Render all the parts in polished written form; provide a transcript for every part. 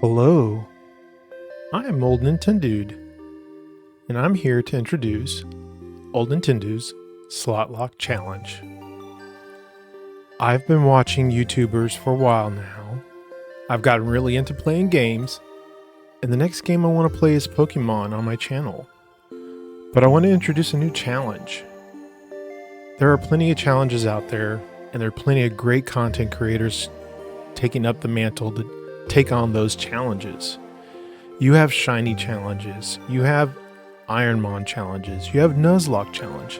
Hello, I am OldNinten Dude, and I'm here to introduce OldNinten Dude's SlotLocke Challenge. I've been watching YouTubers for a while now. I've gotten really into playing games, and the next game I want to play is Pokemon on my channel. But I want to introduce a new challenge. There are plenty of challenges out there, and there are plenty of great content creators taking up the mantle to take on those challenges. You have shiny challenges, you have Ironmon challenges, you have Nuzlocke challenge.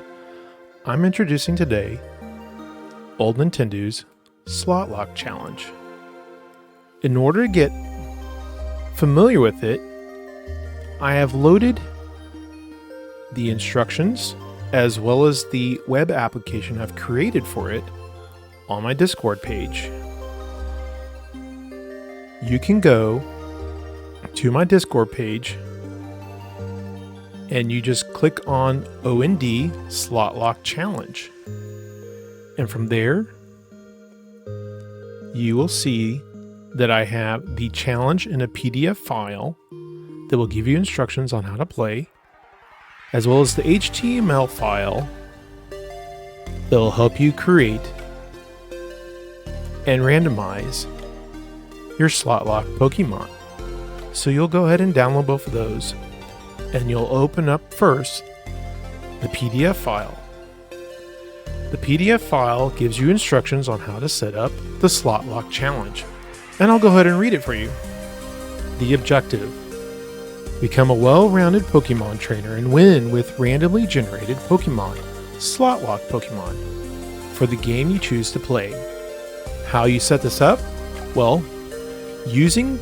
I'm introducing today OldNinten Dude's SlotLocke challenge. In order to get familiar with it, I have loaded the instructions as well as the web application I've created for it on my Discord page. You can go to my Discord page and you just click on OND SlotLocke Challenge. And from there, you will see that I have the challenge in a PDF file that will give you instructions on how to play, as well as the HTML file that will help you create and randomize your SlotLocke Pokemon. So you'll go ahead and download both of those, and you'll open up first the PDF file. The PDF file gives you instructions on how to set up the SlotLocke challenge, and I'll go ahead and read it for you. The objective: become a well-rounded Pokemon trainer and win with randomly generated Pokemon, SlotLocke Pokemon, for the game you choose to play. How you set this up? Well, using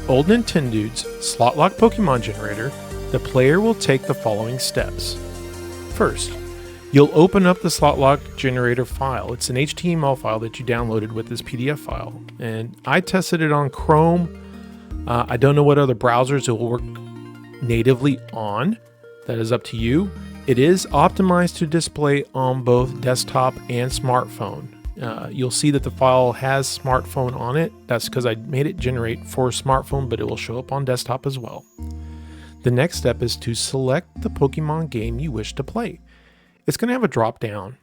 OldNinten Dude's SlotLocke Pokemon generator, the player will take the following steps. First, you'll open up the SlotLocke generator file. It's an HTML file that you downloaded with this PDF file, and I tested it on Chrome. I don't know what other browsers it will work natively on. That is up to you. It is optimized to display on both desktop and smartphone. You'll see that the file has smartphone on it. That's because I made it generate for smartphone, but it will show up on desktop as well. The next step is to select the Pokemon game you wish to play. It's going to have a drop down,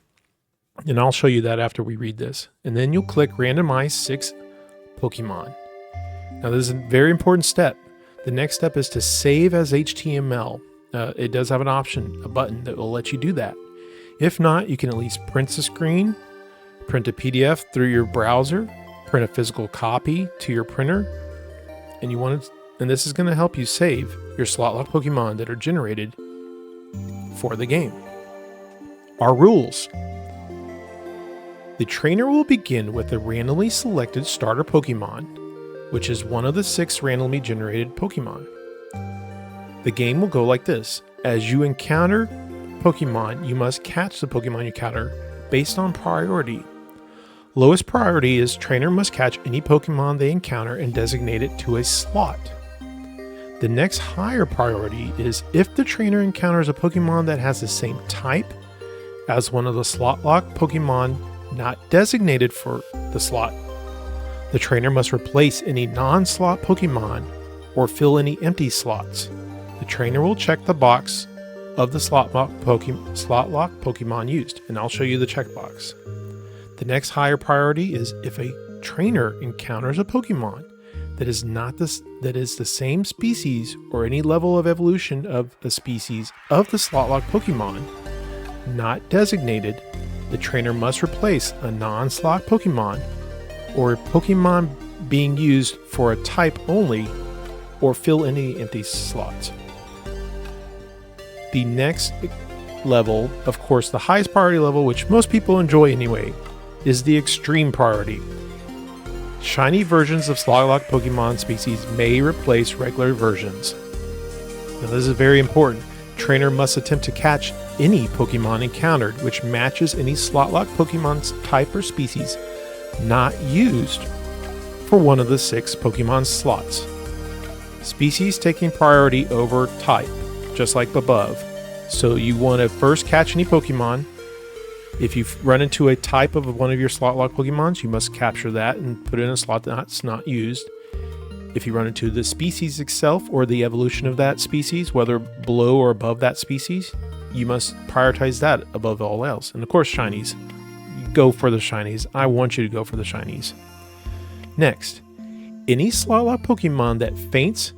and I'll show you that after we read this. And then you'll click randomize 6 Pokemon. Now this is a very important step. The next step is to save as HTML. It does have an option, a button that will let you do that. If not, you can at least print the screen, print a PDF through your browser, print a physical copy to your printer, and this is going to help you save your SlotLocke Pokemon that are generated for the game. Our rules: the trainer will begin with a randomly selected starter Pokemon, which is one of the 6 randomly generated Pokemon. The game will go like this: as you encounter Pokemon, you must catch the Pokemon you encounter based on priority. Lowest priority is trainer must catch any Pokemon they encounter and designate it to a slot. The next higher priority is if the trainer encounters a Pokemon that has the same type as one of the SlotLocke Pokemon not designated for the slot. The trainer must replace any non-slot Pokemon or fill any empty slots. The trainer will check the box of the SlotLocke Pokemon used, and I'll show you the checkbox. The next higher priority is if a trainer encounters a Pokemon that is the same species or any level of evolution of the species of the SlotLocke Pokemon not designated, the trainer must replace a non-slot Pokemon or a Pokemon being used for a type only or fill any empty slots. The next level, of course the highest priority level, which most people enjoy anyway, is the extreme priority. Shiny versions of SlotLocke Pokemon species may replace regular versions. Now this is very important. Trainer must attempt to catch any Pokemon encountered which matches any SlotLocke Pokemon's type or species not used for one of the 6 Pokemon slots. Species taking priority over type, just like above. So you want to first catch any Pokemon. If you run into a type of one of your SlotLocke Pokemons, you must capture that and put it in a slot that's not used. If you run into the species itself or the evolution of that species, whether below or above that species, you must prioritize that above all else. And of course, shinies. Go for the shinies. I want you to go for the shinies. Next, any SlotLocke Pokemon that faints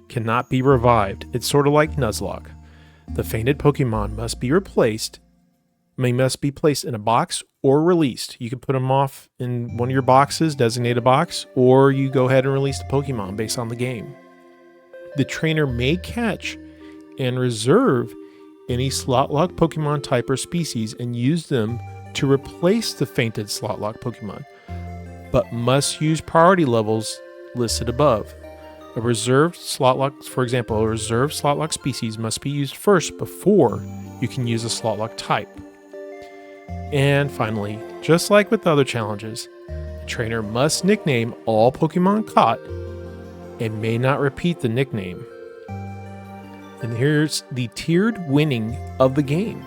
cannot be revived. It's sort of like Nuzlocke. The fainted Pokemon must be placed in a box or released. You can put them off in one of your boxes, designated box, or you go ahead and release the Pokemon based on the game. The trainer may catch and reserve any SlotLocke Pokemon type or species and use them to replace the fainted SlotLocke Pokemon, but must use priority levels listed above. A reserved SlotLocke, for example, a reserved SlotLocke species must be used first before you can use a SlotLocke type. And finally, just like with other challenges, the trainer must nickname all Pokemon caught and may not repeat the nickname. And here's the tiered winning of the game.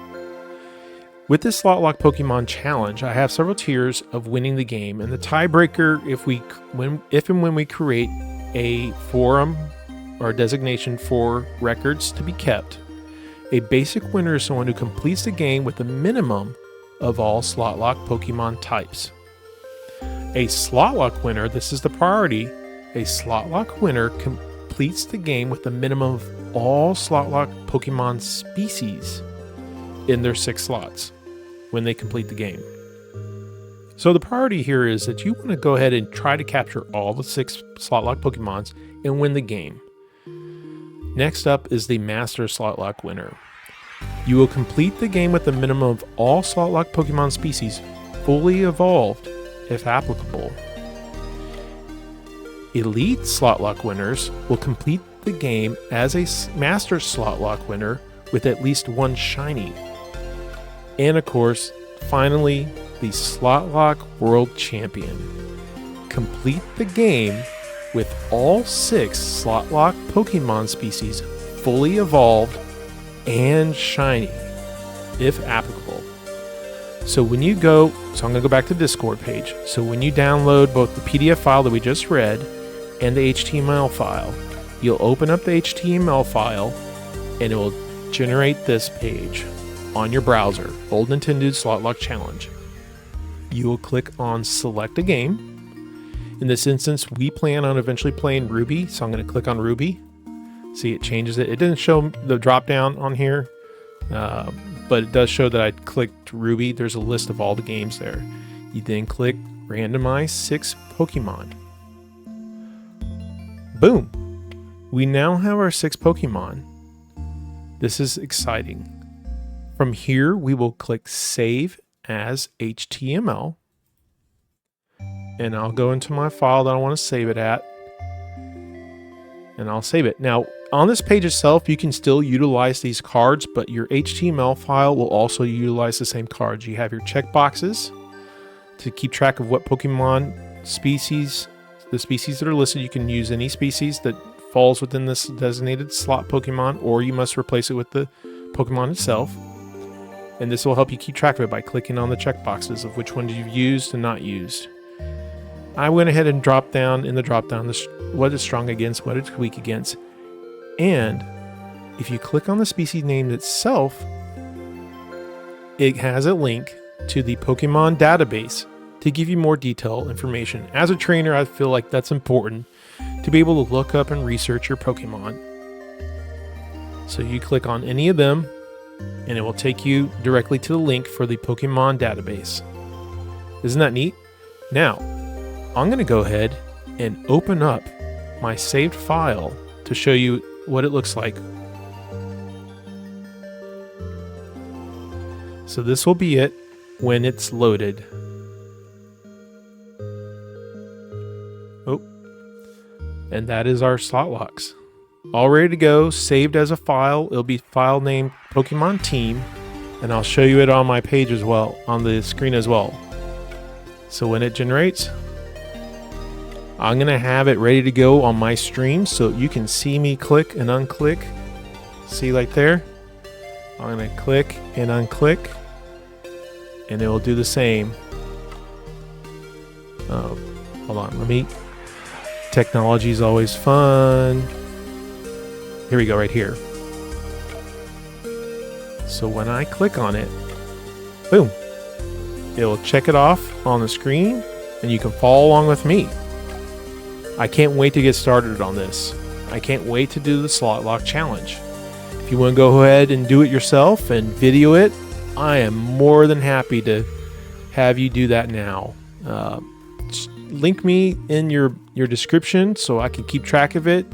With this SlotLocke Pokemon challenge, I have several tiers of winning the game, and the tiebreaker if and when we create a forum or a designation for records to be kept. A basic winner is someone who completes the game with a minimum of all SlotLocke Pokemon types. A SlotLocke winner, this is the priority, a SlotLocke winner completes the game with a minimum of all SlotLocke Pokemon species in their 6 slots when they complete the game. So the priority here is that you want to go ahead and try to capture all the 6 SlotLocke Pokemons and win the game. Next up is the Master SlotLocke winner. You will complete the game with a minimum of all SlotLocke Pokemon species fully evolved, if applicable. Elite SlotLocke winners will complete the game as a Master SlotLocke winner with at least 1 shiny. And of course, finally, the SlotLocke World Champion. Complete the game with all 6 SlotLocke Pokemon species fully evolved and shiny, if applicable. So when you go, so I'm going to go back to the Discord page. So when you download both the PDF file that we just read and the HTML file, you'll open up the HTML file and it will generate this page on your browser, OldNinten Dude SlotLocke Challenge. You will click on Select a Game. In this instance, we plan on eventually playing Ruby, so I'm going to click on Ruby. See, it changes it. It didn't show the drop down on here, but it does show that I clicked Ruby. There's a list of all the games there. You then click Randomize 6 Pokemon. Boom! We now have our 6 Pokemon. This is exciting. From here, we will click Save as HTML. And I'll go into my file that I want to save it at. And I'll save it. Now, on this page itself, you can still utilize these cards, but your HTML file will also utilize the same cards. You have your checkboxes to keep track of what Pokemon species, the species that are listed. You can use any species that falls within this designated slot Pokemon, or you must replace it with the Pokemon itself. And this will help you keep track of it by clicking on the checkboxes of which ones you've used and not used. I went ahead and dropped down in the drop-down what it's strong against, what it's weak against. And if you click on the species name itself, it has a link to the Pokemon database to give you more detailed information. As a trainer, I feel like that's important to be able to look up and research your Pokemon. So you click on any of them, and it will take you directly to the link for the Pokemon database. Isn't that neat? Now, I'm going to go ahead and open up my saved file to show you what it looks like. So this will be it when it's loaded. Oh, and that is our SlotLocks. All ready to go, saved as a file. It'll be file named Pokemon Team, and I'll show you it on my page as well, on the screen as well. So when it generates, I'm going to have it ready to go on my stream so you can see me click and unclick. See right there? I'm going to click and unclick, and it will do the same. Hold on, let me Technology is always fun. Here we go, right here. So when I click on it, boom, it'll check it off on the screen and you can follow along with me. I can't wait to get started on this. I can't wait to do the SlotLocke challenge. If you want to go ahead and do it yourself and video it, I am more than happy to have you do that now. Link me in your description so I can keep track of it.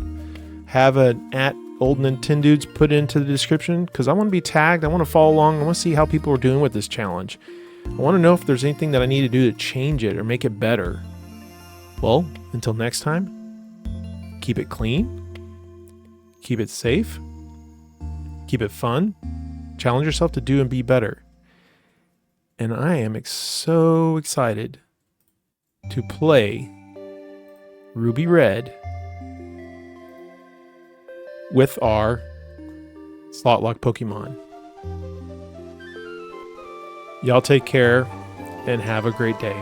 Have an @OldNinten Dudes put into the description because I want to be tagged. I want to follow along. I want to see how people are doing with this challenge. I want to know if there's anything that I need to do to change it or make it better. Well, until next time, keep it clean, keep it safe, keep it fun, challenge yourself to do and be better. And I am so excited to play Ruby Red with our SlotLocke Pokemon. Y'all take care and have a great day.